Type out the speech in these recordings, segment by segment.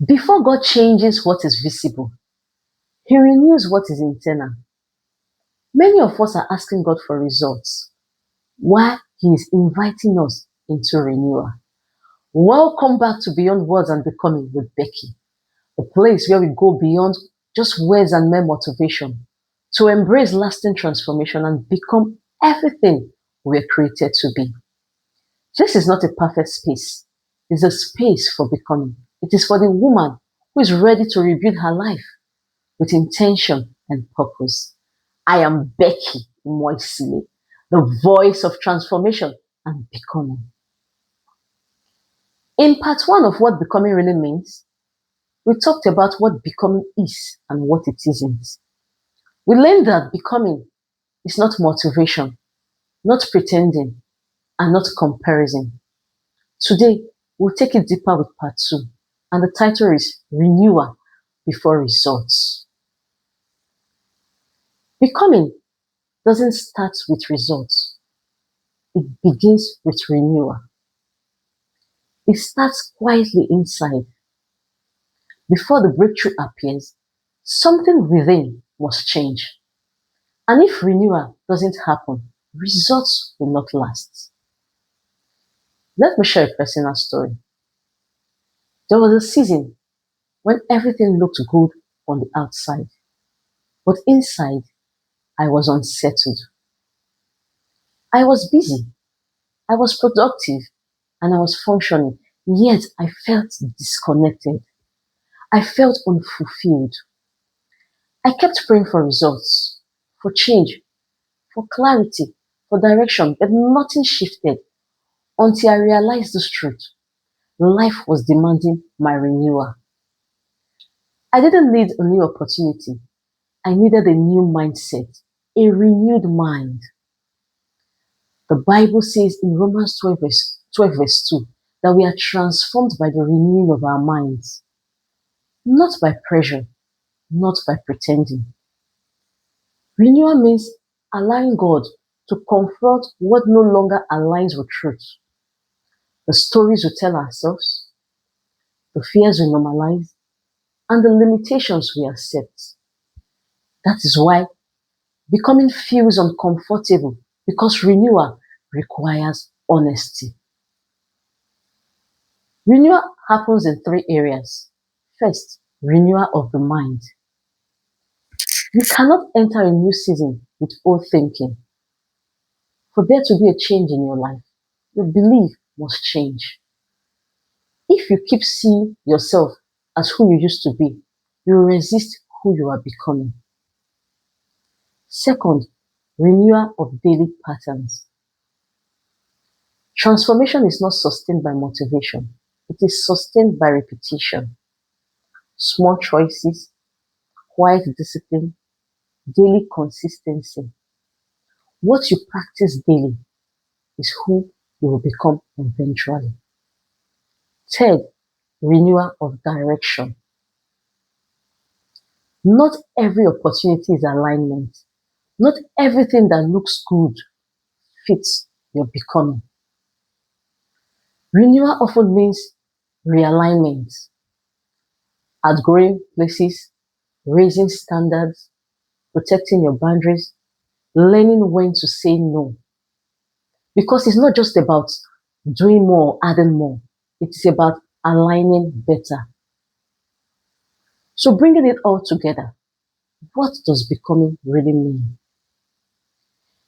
Before God changes what is visible, He renews what is internal. Many of us are asking God for results while He is inviting us into renewal. Welcome back to Beyond Words and Becoming with Becky, a place where we go beyond just words and mere motivation to embrace lasting transformation and become everything we are created to be. This is not a perfect space. It's a space for becoming. It is for the woman who is ready to rebuild her life with intention and purpose. I am Becky Moisile, the voice of transformation and becoming. In part one of what becoming really means, we talked about what becoming is and what it isn't. We learned that becoming is not motivation, not pretending, and not comparison. Today, we'll take it deeper with part two, and the title is Renewal Before Results. Becoming doesn't start with results, it begins with renewal. It starts quietly inside. Before the breakthrough appears, something within must change. And if renewal doesn't happen, results will not last. Let me share a personal story. There was a season when everything looked good on the outside, but inside, I was unsettled. I was busy, I was productive, and I was functioning, yet I felt disconnected. I felt unfulfilled. I kept praying for results, for change, for clarity, for direction, but nothing shifted until I realized this truth. Life was demanding my renewal. I didn't need a new opportunity. I needed a new mindset, a renewed mind. The Bible says in Romans 12 verse 2 that we are transformed by the renewing of our minds, not by pressure, not by pretending. Renewal means allowing God to confront what no longer aligns with truth. The stories we tell ourselves, the fears we normalize, and the limitations we accept. That is why becoming feels uncomfortable, because renewal requires honesty. Renewal happens in three areas. First, renewal of the mind. You cannot enter a new season with old thinking. For there to be a change in your life, your belief must change. If you keep seeing yourself as who you used to be, you resist who you are becoming. Second, renewal of daily patterns. Transformation is not sustained by motivation. It is sustained by repetition. Small choices, quiet discipline, daily consistency. What you practice daily is who you will become eventually. Third, renewal of direction. Not every opportunity is alignment. Not everything that looks good fits your becoming. Renewal often means realignment, outgrowing places, raising standards, protecting your boundaries, learning when to say no. Because it's not just about doing more, adding more. It's about aligning better. So bringing it all together, what does becoming really mean?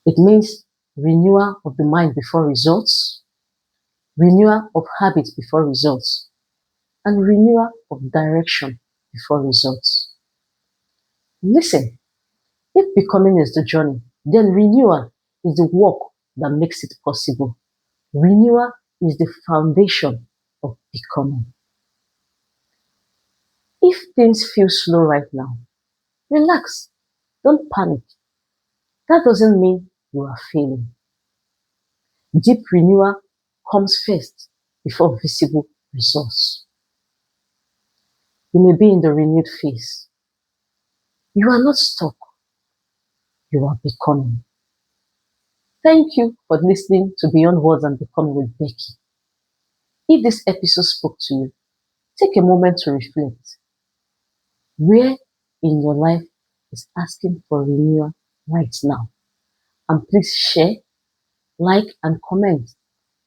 It means renewal of the mind before results, renewal of habits before results, and renewal of direction before results. Listen, if becoming is the journey, then renewal is the work that makes it possible. Renewal is the foundation of becoming. If things feel slow right now, relax, don't panic. That doesn't mean you are failing. Deep renewal comes first before visible results. You may be in the renewed phase. You are not stuck. You are becoming. Thank you for listening to Beyond Words and Becoming with Becky. If this episode spoke to you, Take a moment to reflect. Where in your life is asking for renewal right now? And please share, like, and comment.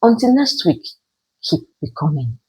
Until next week, keep becoming.